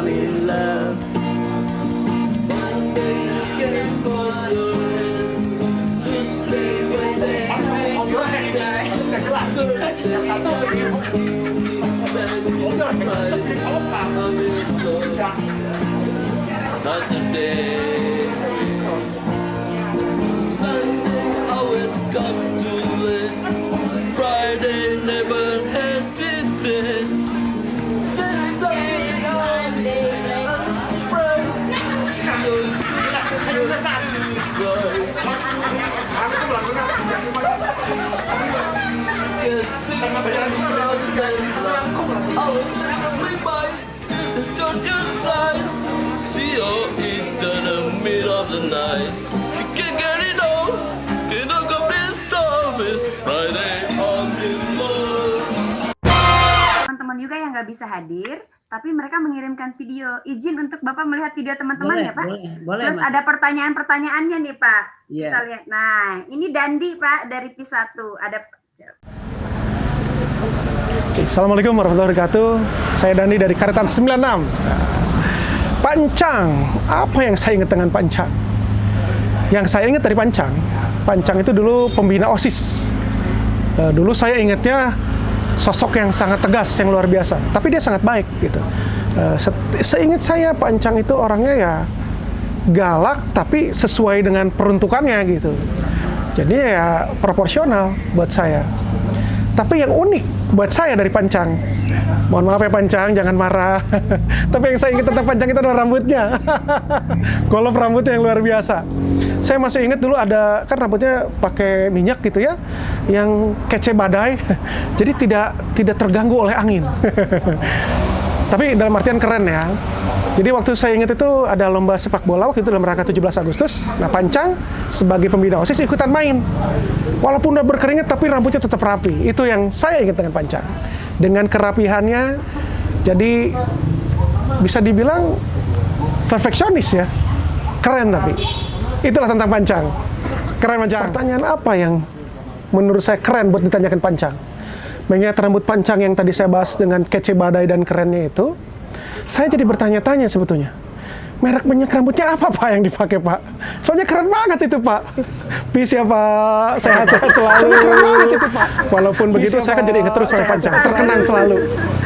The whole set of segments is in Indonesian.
mommy laugh. One day you can hold your hand. Just stay with it. Saturday, Sunday always comes too late. Friday never hesitated. See you each in the middle of the night. You can't get it on. You know, go this time is Friday on the moon. Teman-teman juga yang nggak bisa hadir, tapi mereka mengirimkan video. Izin untuk Bapak melihat video teman-teman ya, Pak? Boleh. Terus Mas. ada pertanyaan-pertanyaannya nih, Pak. Iya. Kita lihat. Nah, ini Dandi, Pak, dari P1. Ada. Assalamualaikum warahmatullahi wabarakatuh. Saya Dandi dari Karetan 96. Pancang, apa yang saya ingat dengan Pancang? Yang saya ingat dari Pancang itu dulu pembina OSIS. Dulu saya ingatnya sosok yang sangat tegas, yang luar biasa. Tapi dia sangat baik gitu. Seingat saya Pancang itu orangnya ya galak, tapi sesuai dengan peruntukannya gitu. Jadi ya proporsional buat saya. Tapi yang unik buat saya dari Pancang, mohon maaf ya Pancang, jangan marah. Tapi yang saya ingat tentang Pancang itu adalah rambutnya. Golop rambutnya yang luar biasa. Saya masih ingat dulu ada, kan rambutnya pakai minyak gitu ya, yang kece badai. Jadi tidak terganggu oleh angin. Tapi dalam artian keren ya. Jadi waktu saya ingat itu ada lomba sepak bola waktu itu dalam rangka 17 Agustus. Nah, Pancang sebagai pembina OSIS ikutan main. Walaupun udah berkeringat tapi rambutnya tetap rapi. Itu yang saya ingat dengan Pancang. Dengan kerapihannya, jadi bisa dibilang perfeksionis ya. Keren tapi. Itulah tentang Pancang. Keren Pancang. Pertanyaan apa yang menurut saya keren buat ditanyakan Pancang? Mengingat rambut Pancang yang tadi saya bahas dengan kece badai dan kerennya itu, saya jadi bertanya-tanya sebetulnya. Merek minyak rambutnya apa Pak yang dipakai Pak? Soalnya keren banget itu Pak. Peace ya Pak, sehat-sehat selalu. Keren banget itu Pak. Walaupun begitu saya kan jadi ingat terus sama Pancang. Terkenang selalu.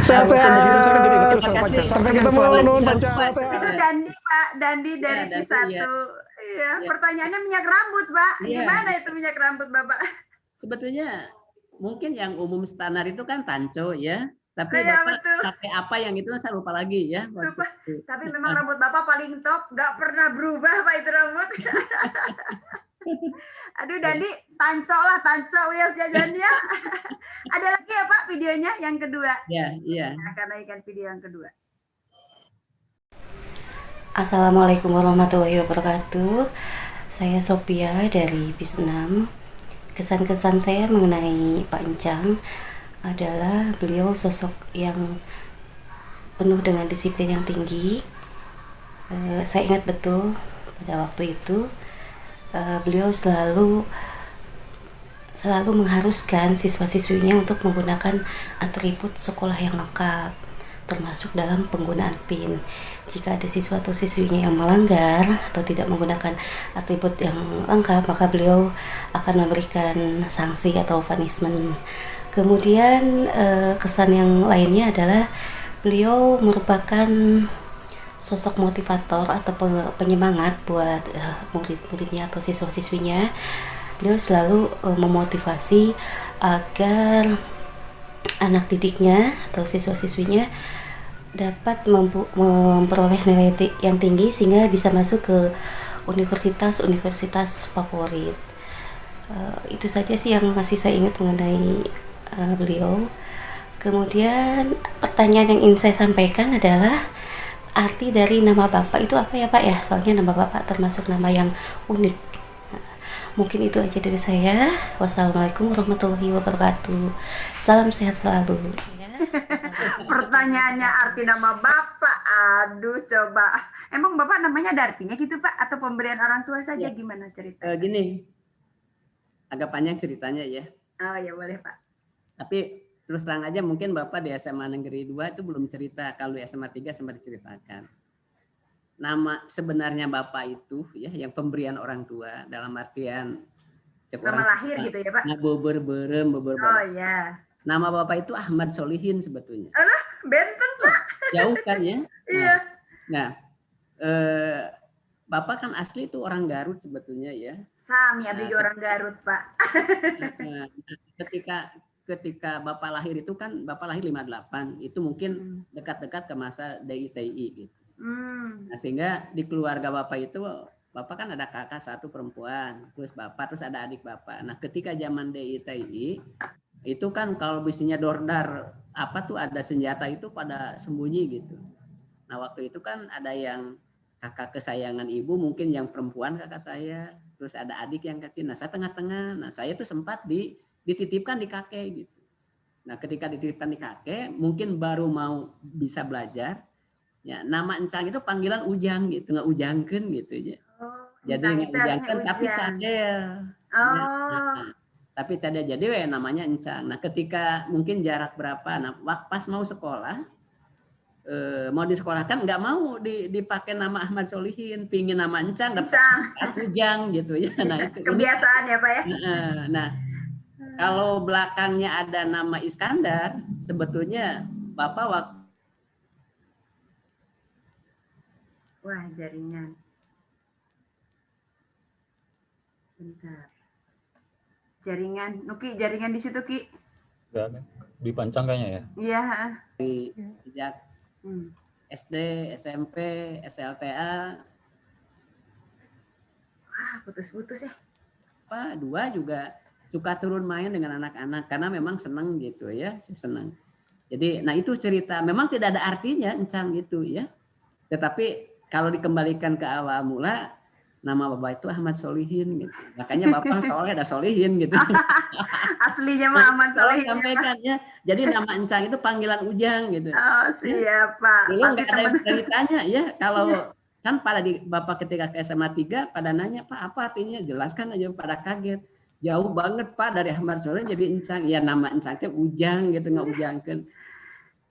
Sehat-sehat begitu saya kan jadi ingat terus sama Pancang. Sampai ketemu Nun Pancang. Itu Dandi, Pak. Dandi dari P1. Iya, pertanyaannya minyak rambut, Pak. Gimana itu minyak rambut, Bapak? Sebetulnya mungkin yang umum standar itu kan tanco ya. Tapi Iya, Bapak betul. pakai apa yang itu saya lupa lagi ya. Lupa. Tapi memang rambut Bapak paling top, nggak pernah berubah Pak itu rambut. Aduh Dandi, tanco wes ya Dandi ya. Ada lagi ya Pak videonya yang kedua? Iya. Akan naikkan video yang kedua. Assalamualaikum warahmatullahi wabarakatuh. Saya Sophia dari P6. Kesan-kesan saya mengenai Pak Encang adalah beliau sosok yang penuh dengan disiplin yang tinggi. Saya ingat betul pada waktu itu beliau selalu mengharuskan siswa-siswinya untuk menggunakan atribut sekolah yang lengkap, termasuk dalam penggunaan PIN. Jika ada siswa atau siswinya yang melanggar atau tidak menggunakan atribut yang lengkap, maka beliau akan memberikan sanksi atau punishment. Kemudian kesan yang lainnya adalah beliau merupakan sosok motivator atau penyemangat buat murid-muridnya atau siswa-siswinya. Beliau selalu memotivasi agar anak didiknya atau siswa-siswinya dapat memperoleh nilai yang tinggi sehingga bisa masuk ke universitas favorit. Itu saja sih yang masih saya ingat mengenai beliau. Kemudian pertanyaan yang ingin saya sampaikan adalah arti dari nama Bapak itu apa ya Pak ya? Soalnya nama Bapak termasuk nama yang unik. Mungkin itu aja dari saya. Wassalamualaikum warahmatullahi wabarakatuh. Salam sehat selalu. Pertanyaannya arti nama Bapak. Aduh coba. Emang Bapak namanya ada artinya gitu Pak? Atau pemberian orang tua saja gimana cerita? Gini, agak panjang ceritanya ya. Oh ya boleh Pak. Tapi terus terang aja mungkin Bapak di SMA Negeri 2 itu belum cerita, kalau di SMA 3 sempat diceritakan. Nama sebenarnya Bapak itu ya yang pemberian orang tua dalam artian Nama lahir gitu ya Pak? Bober berem, bober Oh ya. Nama Bapak itu Ahmad Solihin sebetulnya. Alah, benten Pak. Jauh kan ya? Iya. Nah, Bapak kan asli itu orang Garut sebetulnya ya. Sami abdi orang Garut Pak. Nah, ketika Bapak lahir itu kan Bapak lahir 58, itu mungkin dekat-dekat ke masa DITI gitu. Nah, sehingga di keluarga Bapak itu Bapak kan ada kakak satu perempuan, terus Bapak, terus ada adik Bapak. Nah, ketika zaman DITI itu kan kalau bisinya dordar apa tuh ada senjata itu pada sembunyi gitu. Nah, waktu itu kan ada yang kakak kesayangan ibu, mungkin yang perempuan kakak saya, terus ada adik yang kecil. Nah, saya tengah-tengah. Nah, saya tuh sempat dititipkan di kakek gitu. Nah, ketika dititipkan di kakek, mungkin baru mau bisa belajar. Ya, nama Encang itu panggilan Ujang gitu, nggak Ujangkeun gitu ya. Oh, Jadi nggak Ujangkeun tapi cadel. Oh. Nah, tapi cadel jadi namanya Encang. Nah, ketika mungkin jarak berapa, nah pas mau sekolah, mau disekolahkan nggak mau dipakai nama Ahmad Solihin, pingin nama Encang, dapat Ujang gitu ya. Nah, itu kebiasaan ya Pak ya. Nah, kalau belakangnya ada nama Iskandar, sebetulnya Bapak waktu wah, jaringan. Bentar. Jaringan, Nuki, jaringan di situ Ki. Enggak, di Pancang kayaknya ya. Iya. sejak SD, SMP, SLTA. Wah, putus-putus ya. Pak, 2 juga suka turun main dengan anak-anak karena memang senang gitu ya, senang. Jadi, nah itu cerita. Memang tidak ada artinya Encang itu ya. Tetapi kalau dikembalikan ke awal mula, nama Bapak itu Ahmad Solihin gitu. Makanya Bapak soalnya ada Solihin gitu. Aslinya mah Ahmad Solihin. Sampaikan ya. Jadi nama Encang itu panggilan Ujang gitu. Oh, siap Pak. Dulu nggak ada yang ditanya ya. Kalau kan pada Bapak ketika ke SMA 3 pada nanya, Pak apa artinya? Jelaskan aja, pada kaget. Jauh banget Pak dari Ahmad Solihin jadi Encang. Ya nama Encangnya Ujang gitu, nggak Ujangkeun.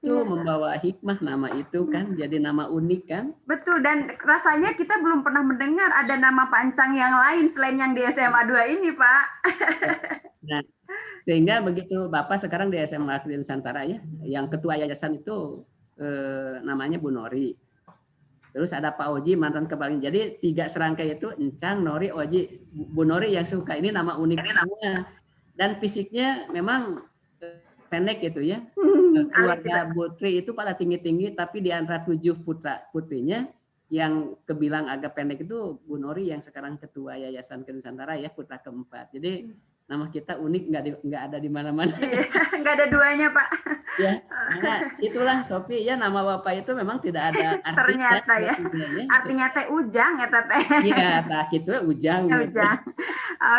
Itu membawa hikmah nama itu kan, jadi nama unik kan. Betul, dan rasanya kita belum pernah mendengar ada nama Pak Encang yang lain selain yang di SMA 2 ini Pak. Nah, sehingga begitu Bapak sekarang di SMA Negeri Nusantara ya, yang ketua yayasan itu namanya Bu Nori. Terus ada Pak Oji mantan kepala. Jadi 3 serangkai itu Encang, Nori, Oji. Bu Nori yang suka ini nama unik semua. Dan fisiknya memang pendek gitu ya. Keluarga Putri itu pada tinggi-tinggi, tapi di antara 7 putrinya yang kebilang agak pendek itu Bu Nori yang sekarang ketua Yayasan Nusantara ya, putra keempat. Jadi nama kita unik, nggak ada di mana-mana. Nggak ada duanya Pak. Ya, nah, itulah Sophie ya, nama Bapak itu memang tidak ada artinya. Ternyata ya. Artinya teh Ujang ya teh. Iya, tak gitu Ujang. Ujang.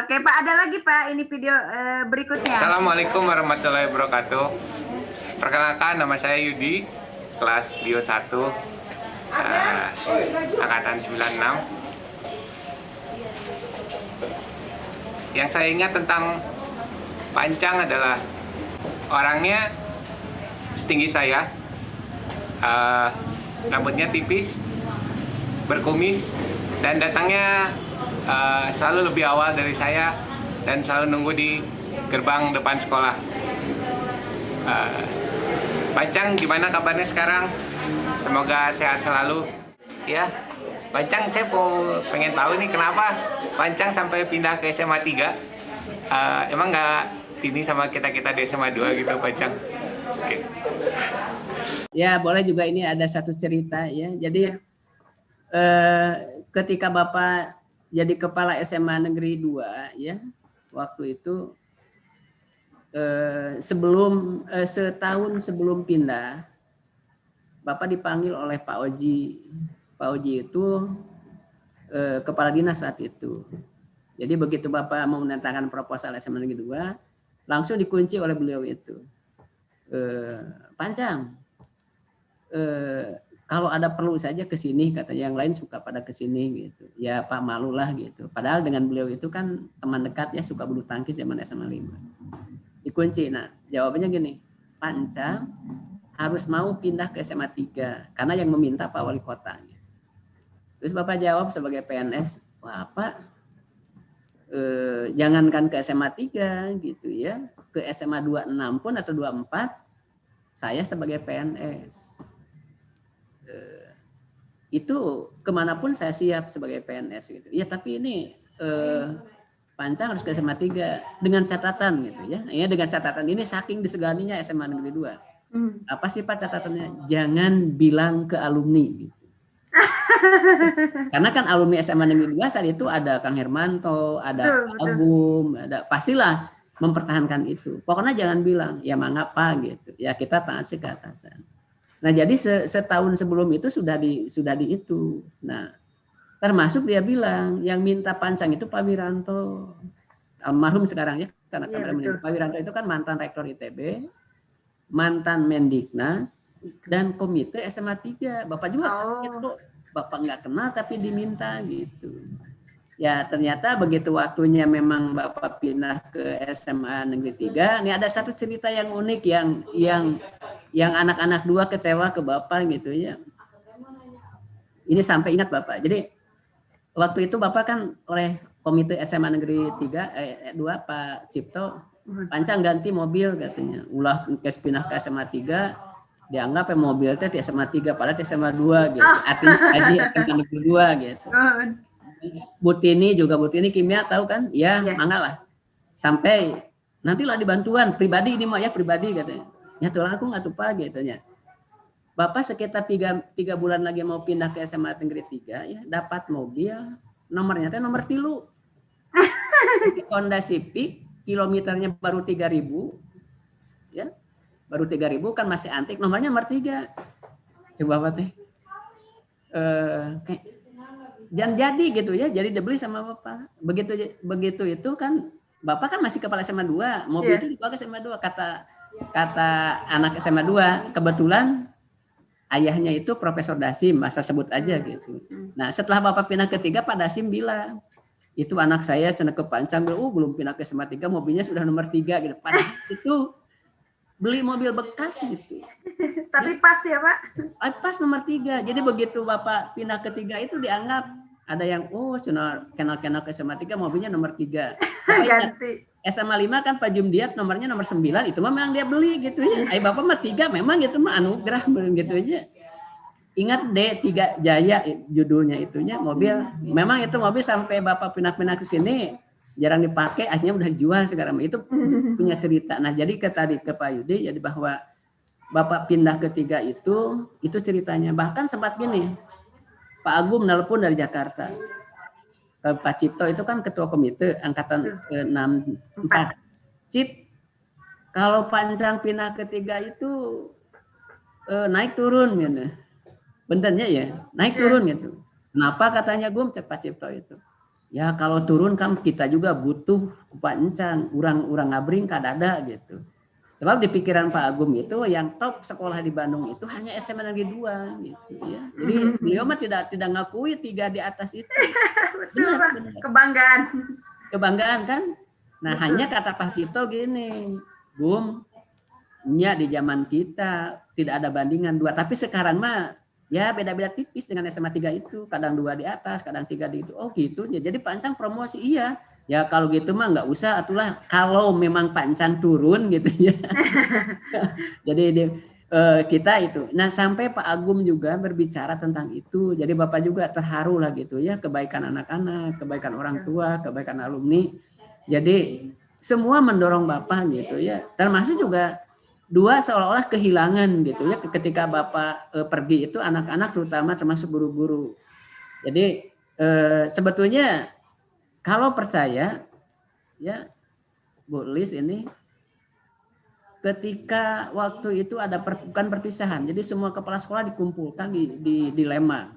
Oke Pak, ada lagi Pak ini video berikutnya. Assalamualaikum warahmatullahi wabarakatuh. Perkenalkan, nama saya Yudi, kelas Bio 1, angkatan 96. Yang saya ingat tentang Pak Encang adalah orangnya setinggi saya, rambutnya tipis, berkumis, dan datangnya selalu lebih awal dari saya dan selalu nunggu di gerbang depan sekolah. Pak Encang gimana kabarnya sekarang? Semoga sehat selalu. Ya, Pak Encang, saya pengen tahu nih kenapa Pak Encang sampai pindah ke SMA 3. Emang nggak ini sama kita di SMA 2 gitu Pak Encang? Oke. Ya, boleh juga ini ada satu cerita ya. Jadi ketika Bapak jadi kepala SMA Negeri 2 ya, waktu itu setahun sebelum pindah, Bapak dipanggil oleh Pak Oji. Pak Oji itu kepala dinas saat itu. Jadi begitu Bapak mau menandatangani proposal SMA Negeri 2, langsung dikunci oleh beliau itu. Pak Encang, kalau ada perlu saja ke sini, kata yang lain suka pada ke sini gitu. Ya Pak malulah gitu. Padahal dengan beliau itu kan teman dekat ya, suka bulu tangkis zaman SMA 5. Dikunci. Nah, jawabannya gini. Pancang harus mau pindah ke SMA 3 karena yang meminta Pak Wali Kota. Terus Bapak jawab sebagai PNS, wah Pak, jangankan ke SMA 3 gitu ya, ke SMA 26 pun atau 24, saya sebagai PNS. Itu kemanapun saya siap sebagai PNS gitu. Ya tapi ini Pancang harus ke SMA 3 dengan catatan gitu ya. Ya dengan catatan ini saking diseganinya SMA Negeri 2. Apa sih Pak catatannya? Jangan bilang ke alumni gitu. Karena kan alumni SMA Negeri 2 saat itu ada Kang Hermanto, ada Agum, ada pastilah mempertahankan itu. Pokoknya jangan bilang ya mengapa gitu. Ya kita taat ke atasan. Nah, jadi setahun sebelum itu sudah di itu. Nah, termasuk dia bilang yang minta Pancang itu Pak Wiranto. Almarhum sekarang ya, karena Pak Wiranto itu kan mantan rektor ITB, mantan Mendiknas, dan komite SMA 3. Bapak juga kaget kok, Bapak nggak kenal tapi diminta gitu. Ya ternyata begitu waktunya memang Bapak pindah ke SMA Negeri 3. Ini ada satu cerita yang unik yang anak-anak 2 kecewa ke Bapak gitu ya. Ini sampai ingat Bapak. Jadi waktu itu Bapak kan oleh komite SMA Negeri 2 Pak Cipto, Pancang ganti mobil katanya. Ulah kes pindah ke SMA 3, dianggap mobil teh di SMA 3 padahal di SMA 2 gitu. Artinya haji SMA Negeri 2 gitu. Butini kimia tahu kan? Ya, mangga lah. Sampai nantilah dibantuan pribadi ini mah ya pribadi katanya. Ya tuh aku nggak lupa gitu ya. Bapak sekitar 3 bulan lagi mau pindah ke SMA Negeri 3 ya, dapat mobil nomornya teh nomor 3. Honda Civic, kilometernya baru 3.000. Ya. Baru 3.000 kan masih antik, nomornya nomor 3. Coba apa teh? Kayak jangan jadi gitu ya, jadi dibeli sama Bapak. Begitu itu kan Bapak kan masih kepala SMA 2, mobil itu dibawa ke SMA 2 kata anak SMA 2, kebetulan ayahnya itu Profesor Dasim, masa sebut aja gitu. Nah, setelah Bapak pindah ke 3, Pak Dasim bilang, itu anak saya cenah ke Pancang, belum pindah ke SMA 3, mobilnya sudah nomor 3 gitu. Padahal itu beli mobil bekas gitu. Tapi pas ya Pak? Pas nomor 3. Jadi begitu Bapak pindah ke 3 itu dianggap ada yang cuma kenal ke SMA 3 mobilnya nomor 3. Ganti. SMA 5 kan Pak Jumdiat nomornya nomor 9, itu mah memang dia beli gitu ya. Bapak mah 3 memang itu mah anugerah gitu aja. Ingat D3 Jaya judulnya itunya mobil. Memang itu mobil sampai Bapak pindah-pindah ke sini jarang dipakai, akhirnya udah dijual sekarang. Itu punya cerita. Nah, jadi tadi ke Pak Yudi jadi bahwa Bapak pindah ke 3 itu ceritanya. Bahkan sempat gini. Pak Agum nelpon dari Jakarta. Pak Cipto itu kan ketua komite angkatan 64. Cip, kalau Pancang pindah ke 3 itu naik turun gitu. Benernya ya, naik turun gitu. Kenapa katanya Gum, cek Pak Cipto itu. Ya kalau turun kan kita juga butuh Pancang, urang ngabring kadada gitu. Sebab di pikiran Pak Agum itu yang top sekolah di Bandung itu hanya SMA Negeri 2 gitu ya. Jadi beliau mah tidak ngakui 3 di atas itu. Betul, Pak. Kebanggaan kan? Nah, hanya kata Pak Cipto gini, Gum, nya di zaman kita tidak ada bandingan 2, tapi sekarang mah ya beda-beda tipis dengan SMA 3 itu, kadang 2 di atas, kadang 3 di itu. Oh gitu. Jadi Pancang promosi iya. Ya kalau gitu mah nggak usah atulah kalau memang Pancang turun gitu ya. Jadi kita itu. Nah sampai Pak Agum juga berbicara tentang itu. Jadi Bapak juga terharu lah gitu ya, kebaikan anak-anak, kebaikan orang tua, kebaikan alumni. Jadi semua mendorong Bapak gitu ya. Termasuk juga 2 seolah-olah kehilangan gitu ya ketika Bapak pergi itu anak-anak terutama termasuk guru-guru. Jadi sebetulnya kalau percaya ya Bu Lis ini ketika waktu itu ada bukan perpisahan. Jadi semua kepala sekolah dikumpulkan di Lembang.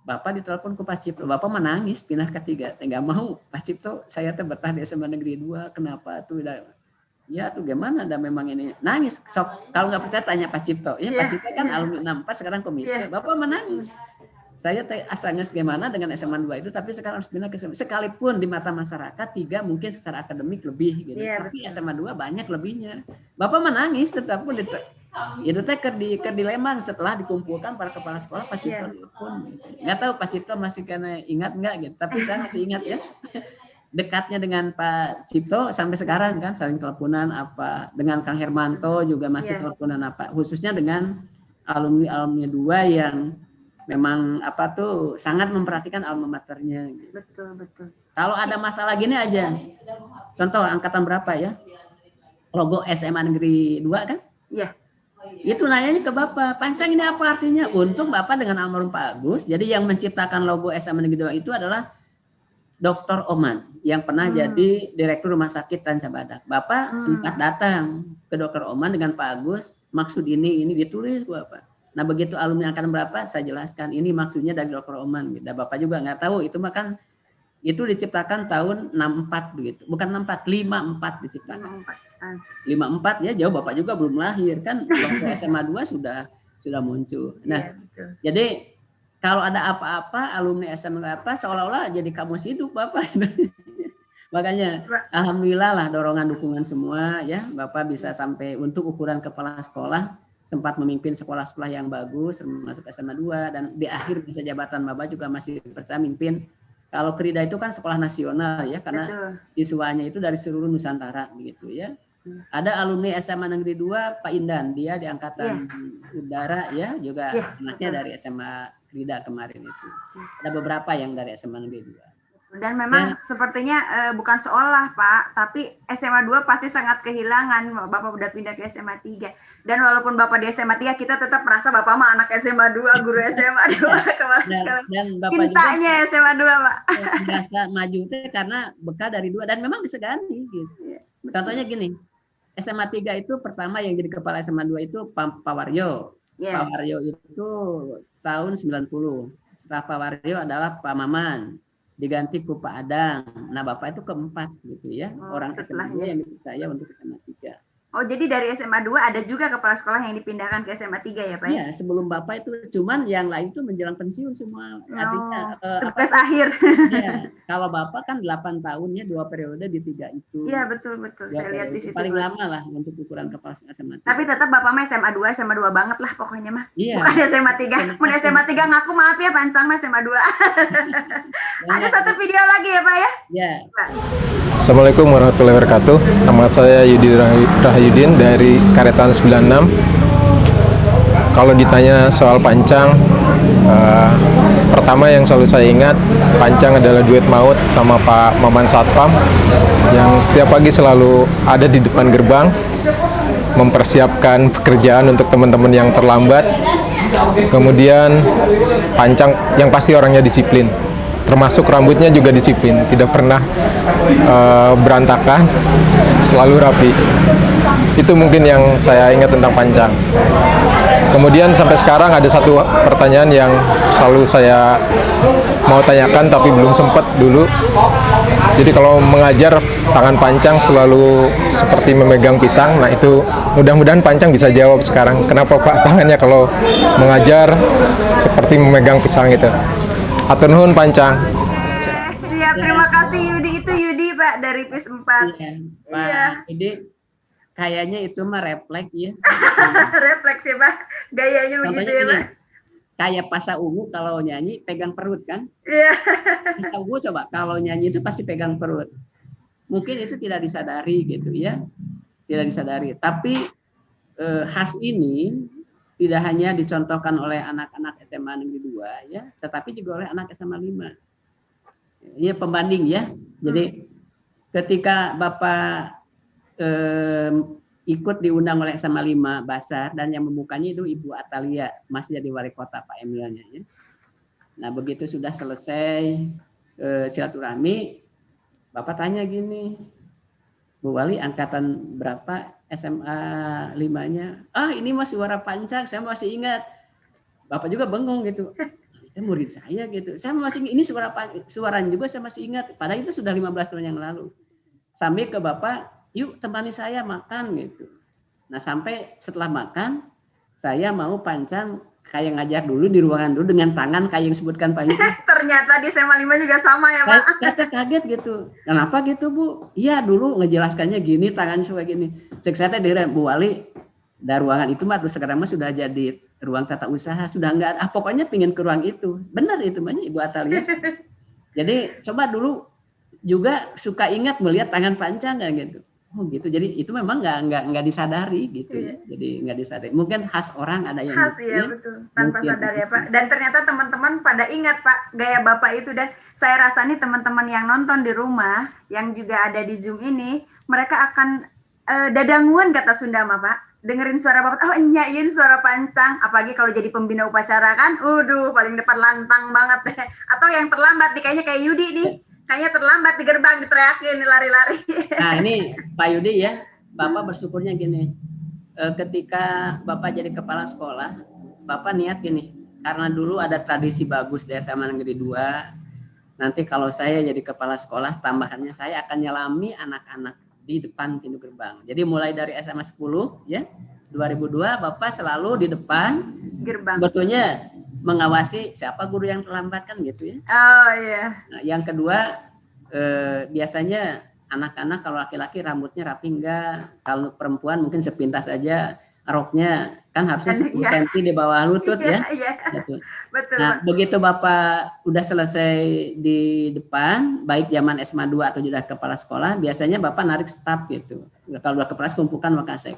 Bapak ditelepon ke Pak Cipto, Bapak menangis pindah ke 3. Enggak mau Pak Cipto, saya teh betah di SMA Negeri 2. Kenapa tuh? Ya tuh gimana ada memang ini nangis. Sok kalau nggak percaya tanya Pak Cipto. Ya Pak Cipto kan alumni 64 sekarang komite. Bapak menangis. saya asalnya bagaimana dengan SMA 2 itu, tapi sekarang harus pindah ke SMA. Sekalipun di mata masyarakat 3 mungkin secara akademik lebih gitu. Iya, Tapi betul. SMA 2 banyak lebihnya. Bapak menangis tetapun itu teh ke dileman setelah dikumpulkan para kepala sekolah Pak Cipto pun. Enggak tahu Pak Cipto masih kena ingat enggak gitu. Tapi saya masih ingat ya. Dekatnya dengan Pak Cipto sampai sekarang kan saling teleponan apa, dengan Kang Hermanto juga masih teleponan apa, khususnya dengan alumni 2 yang memang apa tuh sangat memperhatikan alma maternya. Betul. Kalau ada masalah gini aja, contoh angkatan berapa ya, logo SMA Negeri 2 kan? Iya. Itu nanyanya ke Bapak, Pancang ini apa artinya? Untung Bapak dengan almarhum Pak Agus, jadi yang menciptakan logo SMA Negeri 2 itu adalah Dr. Oman yang pernah jadi direktur rumah sakit Ranca Badak. Bapak sempat datang ke Dr. Oman dengan Pak Agus, maksud ini ditulis Bapak. Nah begitu alumni angkatan berapa saya jelaskan ini maksudnya dari Dr. Oman. Dan Bapak juga nggak tahu itu makan itu diciptakan tahun 64 begitu, bukan 64, 54 diciptakan. 54 ya jauh Bapak juga belum lahir kan, waktu SMA 2 sudah muncul. Nah jadi kalau ada apa-apa alumni SMA apa seolah-olah jadi kamus hidup Bapak. Makanya alhamdulillah lah dorongan dukungan semua ya Bapak bisa sampai untuk ukuran kepala sekolah sempat memimpin sekolah-sekolah yang bagus termasuk SMA 2 dan di akhir masa jabatan Bapak juga masih percaya mimpin. Kalau Krida itu kan sekolah nasional ya karena siswanya itu dari seluruh Nusantara begitu ya. Ada alumni SMA Negeri 2 Pak Indan, dia di angkatan udara ya juga anaknya dari SMA Krida kemarin itu. Ada beberapa yang dari SMA Negeri 2. Dan memang sepertinya bukan seolah Pak, tapi SMA 2 pasti sangat kehilangan. Bapak udah pindah ke SMA 3. Dan walaupun Bapak di SMA 3, kita tetap merasa Bapak mah anak SMA 2, guru SMA 2. Dan Bapak cintanya juga SMA 2 Pak. Merasa maju itu karena bekal dari 2 dan memang disegani gitu. Contohnya gini, SMA 3 itu pertama yang jadi kepala SMA 2 itu Pak Waryo. Pak Waryo itu tahun 90. Setelah Pak Waryo adalah Pak Maman. Diganti ku Pak Adang. Nah Bapak itu keempat gitu ya. Orang SMA 2 yang dipercaya untuk SMA 3. Oh jadi dari SMA 2 ada juga kepala sekolah yang dipindahkan ke SMA 3 ya Pak? Iya sebelum Bapak itu cuman yang lain itu menjelang pensiun semua. Artinya tugas akhir. Ya, kalau Bapak kan 8 tahun ya 2 periode di 3 itu. Iya betul. Saya lihat di situ. Paling lama lah untuk ukuran kepala SMA 3. Tapi tetap Bapak mah SMA 2 banget lah pokoknya mah. Iya. Bukan SMA 3. Mun SMA 3 ngaku maaf ya Pancang mah SMA 2. Ada satu video lagi ya Pak ya? Ya. Assalamualaikum warahmatullahi wabarakatuh. Nama saya Yudi Rahayudin dari Karetan 96. Kalau ditanya soal Pancang, pertama yang selalu saya ingat, Pancang adalah duet maut sama Pak Maman Satpam yang setiap pagi selalu ada di depan gerbang mempersiapkan pekerjaan untuk teman-teman yang terlambat. Kemudian Pancang yang pasti orangnya disiplin. Termasuk rambutnya juga disiplin, tidak pernah berantakan, selalu rapi. Itu mungkin yang saya ingat tentang Pancang. Kemudian sampai sekarang ada satu pertanyaan yang selalu saya mau tanyakan tapi belum sempat dulu. Jadi kalau mengajar tangan Pancang selalu seperti memegang pisang. Nah itu mudah-mudahan Pancang bisa jawab sekarang. Kenapa Pak tangannya kalau mengajar seperti memegang pisang gitu. Atur nuhun Pancang. Siap, terima kasih Yudi. Itu Yudi Pak dari PIS 4. Iya. Jadi kayaknya itu mah refleks ya. Refleks ya Pak. Gayanya begitu ya Pak. Kayak Pasa Ungu kalau nyanyi pegang perut kan. Iya. Pasa Ungu coba kalau nyanyi itu pasti pegang perut. Mungkin itu tidak disadari gitu ya. Tidak disadari. Tapi khas ini tidak hanya dicontohkan oleh anak-anak SMA Negeri 2 ya, tetapi juga oleh anak SMA 5. Ini pembanding ya. Jadi ketika Bapak ikut diundang oleh SMA 5 Basar dan yang membukanya itu Ibu Atalia, masih jadi wali kota Pak Emilnya ya. Nah, begitu sudah selesai silaturahmi, Bapak tanya gini, Bu Wali angkatan berapa SMA 5-nya? Ah ini mah suara Pancang, saya masih ingat. Bapak juga bengong gitu. Itu murid saya gitu. Saya masih ingat, ini suaranya juga saya masih ingat. Padahal itu sudah 15 tahun yang lalu. Sambil ke Bapak, yuk temani saya makan gitu. Nah sampai setelah makan, saya mau Pancang kayak ngajar dulu di ruangan dulu dengan tangan kayak yang disebutkan Pak Yudi. Ternyata di SMA 5 juga sama ya Pak. Kata kaget gitu. Kenapa gitu Bu? Iya dulu ngejelaskannya gini, tangannya suka gini. Cek saya teh Bu Wali, dari ruangan itu mah sekarang mah sudah jadi ruang tata usaha, sudah enggak ada. Pokoknya pingin ke ruang itu. Benar itu mah Ibu Atalia. Jadi coba dulu juga suka ingat melihat tangan pancang nggak gitu. Oh gitu. Jadi itu memang nggak disadari gitu ya. Jadi nggak disadari. Mungkin khas orang ada yang khas ya betul tanpa sadar ya Pak. Dan ternyata teman-teman pada ingat Pak gaya Bapak itu, dan saya rasa nih teman-teman yang nonton di rumah yang juga ada di Zoom ini, mereka akan dadanguan kata Sunda mah Pak. Dengerin suara Bapak, oh nyanyiin suara pancang, apalagi kalau jadi pembina upacara kan, paling depan lantang banget. Atau yang terlambat nih kayaknya kayak Yudi nih. Kayaknya terlambat di gerbang diteriakin lari-lari. Nah ini Pak Yudi ya, Bapak bersyukurnya gini, ketika Bapak jadi kepala sekolah, Bapak niat gini, karena dulu ada tradisi bagus di SMA Negeri 2, nanti kalau saya jadi kepala sekolah, tambahannya saya akan nyelami anak-anak di depan pintu gerbang. Jadi mulai dari SMA 10 ya, 2002 Bapak selalu di depan gerbang. Betulnya mengawasi siapa guru yang terlambat kan gitu ya. Oh iya. Nah, yang kedua biasanya anak-anak kalau laki-laki rambutnya rapi enggak, kalau perempuan mungkin sepintas aja, roknya kan harusnya 10 cm di bawah lutut ya. Iya. Gitu. Betul. Nah, begitu Bapak udah selesai di depan, baik zaman SMA 2 atau sudah kepala sekolah, biasanya Bapak narik staf gitu. Kalau udah kepala kumpulkan wakasek.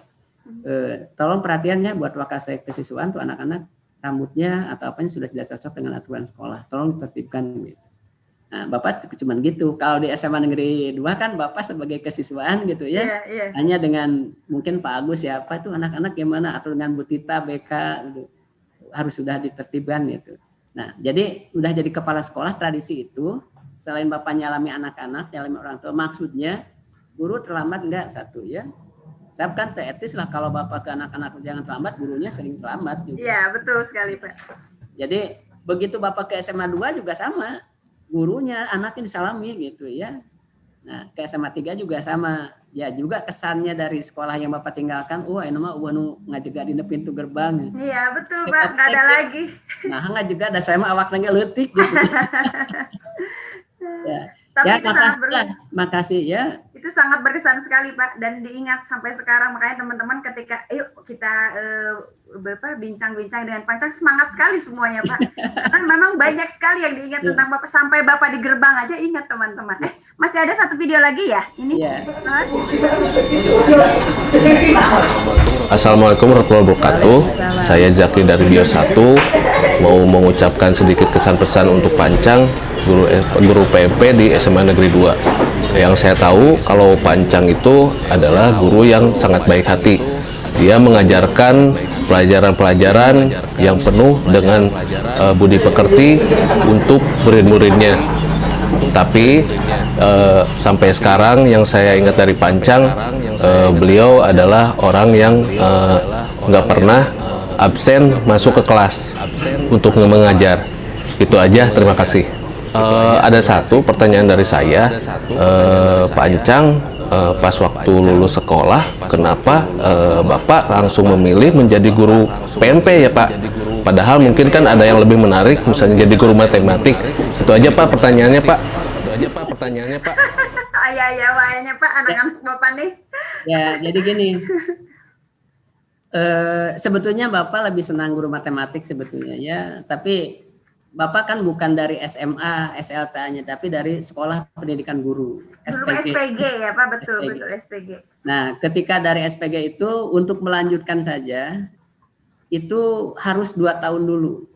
Tolong perhatiannya buat wakasek kesiswaan tuh anak-anak rambutnya atau apanya sudah tidak cocok dengan aturan sekolah. Tolong ditertibkan gitu. Nah, Bapak cuma gitu. Kalau di SMA Negeri 2 kan Bapak sebagai kesiswaan gitu ya. Iya. Hanya dengan mungkin Pak Agus siapa itu anak-anak gimana atau dengan Bu Tita BK gitu. Harus sudah ditertibkan gitu. Nah, jadi udah jadi kepala sekolah tradisi itu selain Bapak nyalami anak-anak, nyalami orang tua, maksudnya guru terlambat enggak satu ya. Saya kan etis lah kalau Bapak ke anak-anak jangan terlambat, gurunya sering terlambat juga. Iya, betul sekali Pak. Jadi begitu Bapak ke SMA 2 juga sama. Gurunya anaknya disalami gitu ya. Nah, ke SMA 3 juga sama. Ya juga kesannya dari sekolah yang Bapak tinggalkan, ini mah nu ngajega di pintu gerbang. Iya, betul Pak, enggak ada lagi. Nah, enggak juga ada saya mah awak nangge leutik gitu. Ya. Tapi Ya, itu sangat makasih ya. Itu sangat berkesan sekali Pak, dan diingat sampai sekarang. Makanya teman-teman ketika yuk kita bincang-bincang dengan pancang, semangat sekali semuanya Pak. Karena memang banyak sekali yang diingat tentang Bapak, sampai Bapak di gerbang aja ingat teman-teman. Masih ada satu video lagi ya ini. Assalamualaikum warahmatullahi wabarakatuh. Saya Zaki dari Bio 1, mau mengucapkan sedikit kesan pesan untuk Pancang, guru PMP di SMA Negeri 2. Yang saya tahu kalau Pancang itu adalah guru yang sangat baik hati. Dia mengajarkan pelajaran-pelajaran yang penuh dengan budi pekerti untuk murid-muridnya. Tapi sampai sekarang yang saya ingat dari Pancang, beliau adalah orang yang nggak pernah absen masuk ke kelas untuk mengajar. Itu aja, terima kasih. Ada satu pertanyaan dari saya, Pancang pas waktu lulus sekolah, kenapa Bapak langsung memilih menjadi guru PMP ya Pak? Padahal mungkin kan ada yang lebih menarik, misalnya jadi guru matematik. Itu aja Pak pertanyaannya Pak. Ayah-ayahnya Pak, anak-anak Bapak nih. Ya, jadi gini. Sebetulnya Bapak lebih senang guru matematik sebetulnya ya, tapi Bapak kan bukan dari SMA, SLTA-nya, tapi dari Sekolah Pendidikan Guru. SPG ya Pak, betul SPG. Nah, ketika dari SPG itu untuk melanjutkan saja, itu harus 2 tahun dulu.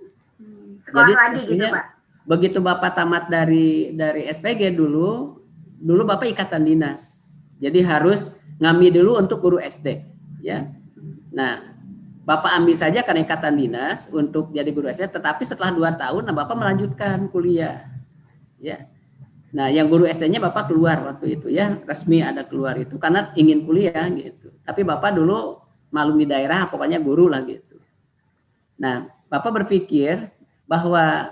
Sekolah jadi, lagi gitu Pak? Begitu Bapak tamat dari SPG dulu Bapak ikatan dinas. Jadi harus ngambil dulu untuk guru SD. Ya. Nah, Bapak ambil saja karena ikatan dinas untuk jadi guru SD, tetapi setelah 2 tahun Bapak melanjutkan kuliah. Ya. Nah, yang guru SD-nya Bapak keluar waktu itu ya, resmi ada keluar itu karena ingin kuliah gitu. Tapi Bapak dulu malum di daerah, pokoknya guru lah gitu. Nah, Bapak berpikir bahwa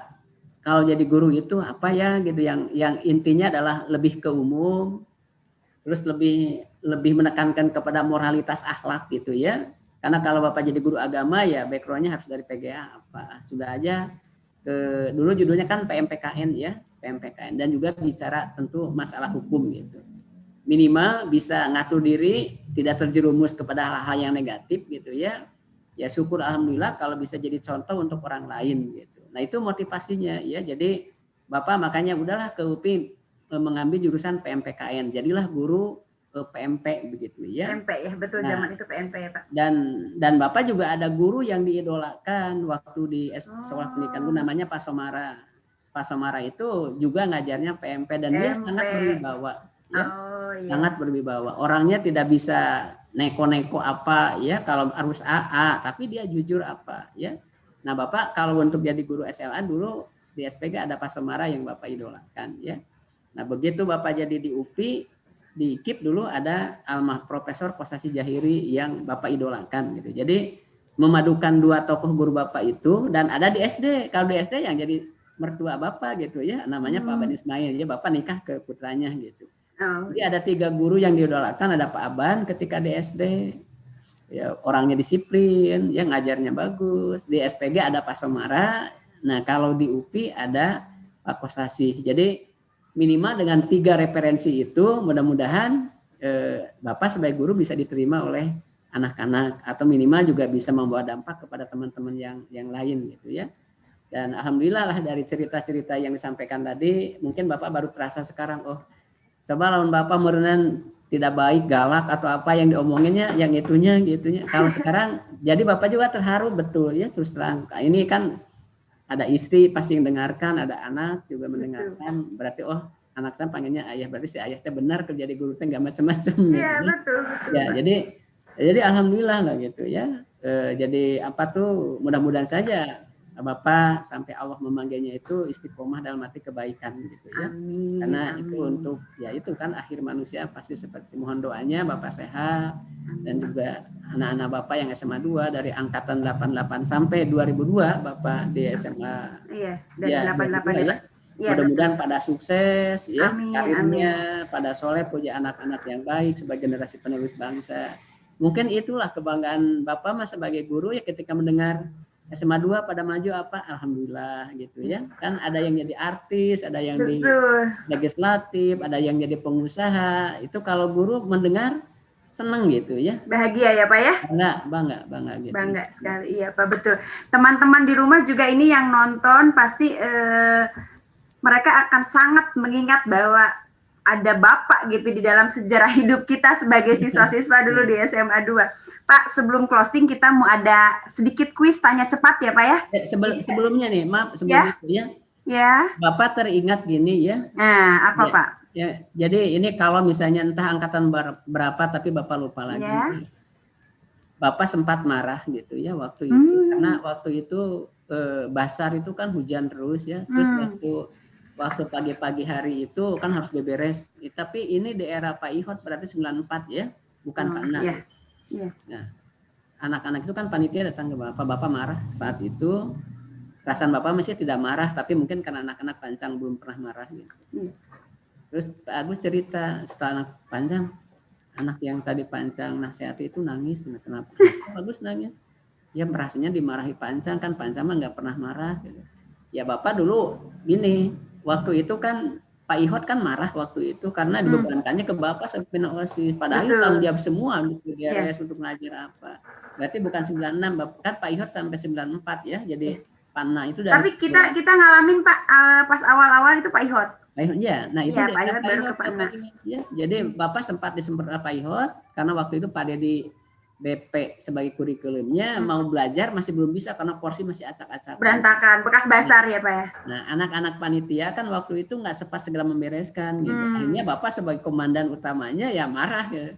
kalau jadi guru itu apa ya gitu, yang intinya adalah lebih ke umum, terus lebih menekankan kepada moralitas akhlak gitu ya. Karena kalau Bapak jadi guru agama ya background-nya harus dari PGA apa. Sudah aja dulu judulnya kan PMPKN ya, PMPKN, dan juga bicara tentu masalah hukum gitu. Minimal bisa ngatur diri, tidak terjerumus kepada hal-hal yang negatif gitu ya. Ya syukur alhamdulillah kalau bisa jadi contoh untuk orang lain gitu. Nah itu motivasinya ya. Jadi Bapak makanya udahlah ke UPI mengambil jurusan PMPKN. Jadilah guru PMP begitu ya. PMP ya, betul, zaman itu PMP ya Pak. Dan Bapak juga ada guru yang diidolakan waktu di sekolah pendidikan itu namanya Pak Somara. Pak Somara itu juga ngajarnya PMP dan dia sangat berwibawa ya. Sangat berwibawa. Orangnya tidak bisa neko-neko apa ya, kalau harus AA, tapi dia jujur apa ya. Nah, Bapak kalau untuk jadi guru SLA dulu di SPG ada Pak Somara yang Bapak idolakan ya. Nah, begitu Bapak jadi di UPI, di KIP dulu ada Profesor Kosasi Jahiri yang Bapak idolakan gitu. Jadi memadukan dua tokoh guru Bapak itu, dan ada di SD. Kalau di SD yang jadi mertua Bapak gitu ya, namanya Pak Aban Ismail. Jadi Bapak nikah ke putranya gitu. Jadi ada 3 guru yang diidolakan, ada Pak Aban ketika di SD. Ya, orangnya disiplin, ya ngajarnya bagus. Di SPG ada Pak Somara. Nah, kalau di UPI ada Pak Kosasi. Jadi minimal dengan 3 referensi itu mudah-mudahan Bapak sebagai guru bisa diterima oleh anak-anak, atau minimal juga bisa membawa dampak kepada teman-teman yang lain gitu ya. Dan alhamdulillah lah dari cerita-cerita yang disampaikan tadi, mungkin Bapak baru terasa sekarang, oh coba lawan Bapak merenan tidak baik, galak atau apa yang diomonginnya, yang itunya gitunya. Kalau sekarang jadi Bapak juga terharu betul ya, terus terang. Ini kan ada istri pasti yang dengarkan, ada anak juga mendengarkan. Berarti oh anak saya panggilnya ayah, berarti si ayahnya benar kerja di guru teh nggak macam-macam. Iya gitu. betul. Ya jadi alhamdulillah lah gitu ya. Jadi apa tuh mudah-mudahan saja Bapak sampai Allah memanggilnya itu istiqomah dalam arti kebaikan gitu ya. Amin, Karena amin. itu untuk ya itu kan akhir manusia pasti seperti, mohon doanya Bapak sehat dan juga anak-anak Bapak yang SMA 2 dari angkatan 88 sampai 2002 Bapak di SMA. Iya, dari Ya, 88 ya. ya Pak. Iya, Mudah-mudahan pada sukses ya Amin, karirnya, pada soleh punya anak-anak yang baik sebagai generasi penerus bangsa. Mungkin itulah kebanggaan Bapak Mas sebagai guru ya, ketika mendengar SMA 2 pada maju apa, alhamdulillah gitu ya. Kan ada yang jadi artis, ada yang di legislatif, ada yang jadi pengusaha. Itu kalau guru mendengar senang gitu ya. Bahagia ya Pak ya? Bangga gitu. Bangga sekali, iya Pak, betul. Teman-teman di rumah juga ini yang nonton pasti mereka akan sangat mengingat bahwa ada Bapak gitu di dalam sejarah hidup kita sebagai siswa-siswa dulu di SMA 2. Pak, sebelum closing kita mau ada sedikit kuis tanya cepat ya Pak ya? Sebelumnya nih, maaf sebelum itu ya. Ya. Bapak teringat gini ya. Nah, apa ya, Pak? Ya, jadi ini kalau misalnya entah angkatan berapa tapi Bapak lupa lagi. Ya. Bapak sempat marah gitu ya waktu itu. Karena waktu itu Basar itu kan hujan terus ya. Terus waktu pagi-pagi hari itu kan harus beberes. Tapi ini di era Pak Ihot berarti 94 ya, bukan Pak Nak. Iya. Iya. Nah, anak-anak itu kan panitia datang ke Bapak. Bapak marah saat itu. Perasaan Bapak masih tidak marah, tapi mungkin karena anak-anak Pancang belum pernah marah gitu. Terus Pak Agus cerita setelah anak Pancang, anak yang tadi Pancang nasihati itu nangis. Kenapa? Pak Agus nangis. Ya merasanya dimarahi Pancang, kan Pancang mah nggak pernah marah. Gitu. Ya Bapak dulu gini, waktu itu kan Pak Ihot kan marah waktu itu karena dibebankannya ke Bapak sampai OSIS. Padahal tanggung jawab semua untuk DRS, untuk ngajar apa. Berarti bukan 96, kan Pak Ihot sampai 94 ya. Jadi Panna itu dari. Tapi kita ngalamin Pak pas awal-awal itu Pak Ihot. Pak Ihot ya. Nah itu ya, Pak Ihot baru ke Panna. Ya, jadi Bapak sempat disemprot Pak Ihot karena waktu itu Pak Dedi BP sebagai kurikulumnya mau belajar masih belum bisa karena porsi masih acak-acak. Berantakan, bekas basar ya Pak ya. Nah anak-anak panitia kan waktu itu nggak sempat segera membereskan. Gitu. Akhirnya Bapak sebagai komandan utamanya ya marah ya.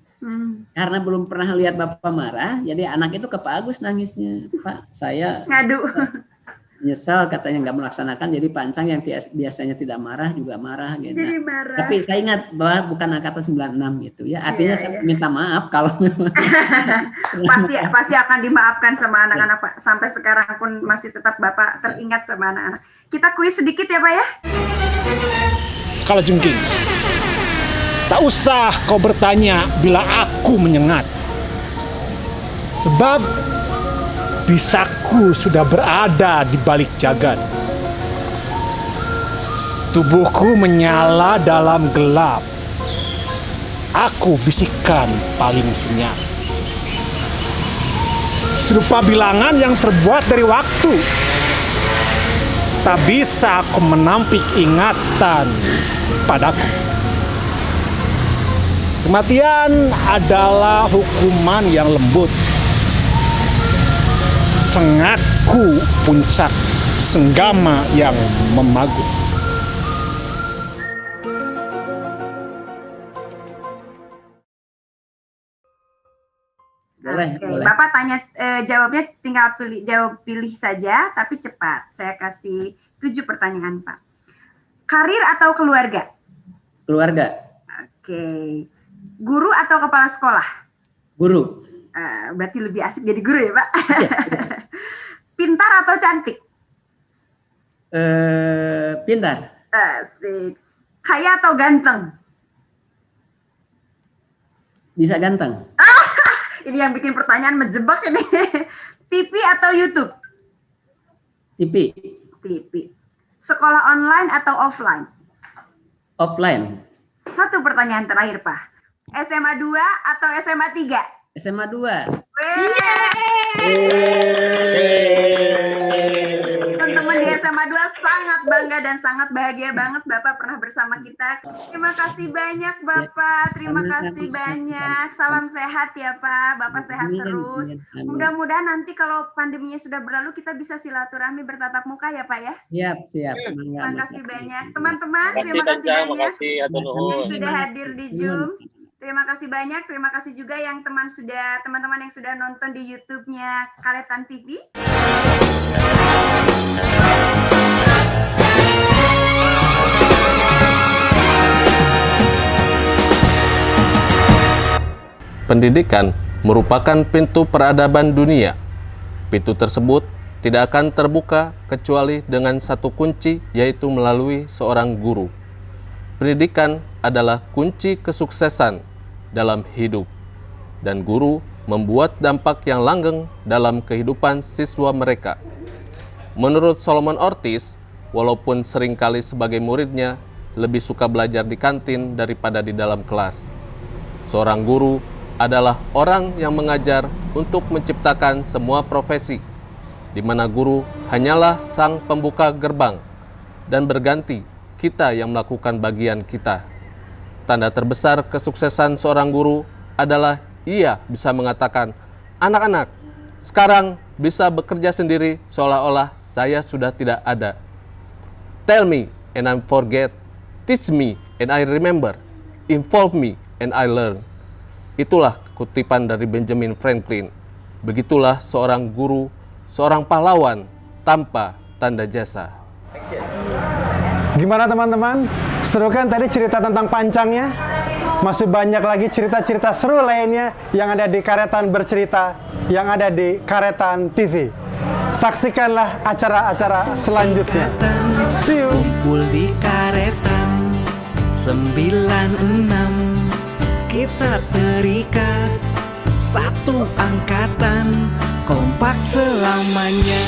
Karena belum pernah lihat Bapak marah, jadi anak itu ke Pak Agus nangisnya. Pak, saya ngadu. Nyesal katanya nggak melaksanakan, jadi Pancang yang biasanya tidak marah juga marah gitu. Jadi marah. Tapi saya ingat bahwa bukan angkatan 96 gitu ya. Artinya saya minta maaf kalau pasti akan dimaafkan sama anak-anak Pak. Sampai sekarang pun masih tetap Bapak teringat sama anak-anak. Kita kuis sedikit ya Pak ya. Kalau jengking, tak usah kau bertanya bila aku menyengat. Sebab bisaku sudah berada di balik jagat. Tubuhku menyala dalam gelap. Aku bisikan paling senyap. Serupa bilangan yang terbuat dari waktu. Tak bisa aku menampik ingatan padaku. Kematian adalah hukuman yang lembut. Sengatku puncak senggama yang memagut. Boleh, Oke, boleh. Bapak tanya jawabnya tinggal pilih saja, tapi cepat. Saya kasih 7 pertanyaan, Pak. Karir atau keluarga? Keluarga, Oke. Guru atau kepala sekolah? guru, Berarti lebih asik jadi guru ya, Pak? Pintar atau cantik? pintar, Asik. Kaya atau ganteng? bisa ganteng, Ini yang bikin pertanyaan menjebak ini. TV atau YouTube? TV, TV. Sekolah online atau offline? offline, 1 pertanyaan terakhir, Pak. SMA 2 atau SMA 3? SMA 2. Teman-teman di SMA 2 sangat bangga dan sangat bahagia banget Bapak pernah bersama kita. Terima kasih banyak Bapak, terima kasih banyak. Salam sehat ya Pak, Bapak sehat terus. Mudah-mudahan nanti kalau pandeminya sudah berlalu kita bisa silaturahmi bertatap muka ya Pak ya. Siap. Terima kasih banyak. Teman-teman, terima kasih banyak yang sudah hadir di Zoom. Terima kasih banyak, terima kasih juga yang teman-teman yang sudah nonton di YouTube-nya Karetan TV. Pendidikan merupakan pintu peradaban dunia. Pintu tersebut tidak akan terbuka kecuali dengan satu kunci, yaitu melalui seorang guru. Pendidikan adalah kunci kesuksesan dalam hidup, dan guru membuat dampak yang langgeng dalam kehidupan siswa mereka. Menurut Solomon Ortiz, walaupun seringkali sebagai muridnya lebih suka belajar di kantin daripada di dalam kelas, seorang guru adalah orang yang mengajar untuk menciptakan semua profesi, di mana guru hanyalah sang pembuka gerbang, dan berganti kita yang melakukan bagian kita. Tanda terbesar kesuksesan seorang guru adalah ia bisa mengatakan, "Anak-anak, sekarang bisa bekerja sendiri seolah-olah saya sudah tidak ada. Tell me and I forget, teach me and I remember, involve me and I learn." Itulah kutipan dari Benjamin Franklin. Begitulah seorang guru, seorang pahlawan tanpa tanda jasa. Gimana teman-teman? Seru kan tadi cerita tentang pancangnya? Masih banyak lagi cerita-cerita seru lainnya yang ada di Karetan Bercerita, yang ada di Karetan TV. Saksikanlah acara-acara selanjutnya. See you. Kumpul di Karetan 96, kita terikat satu angkatan, kompak selamanya.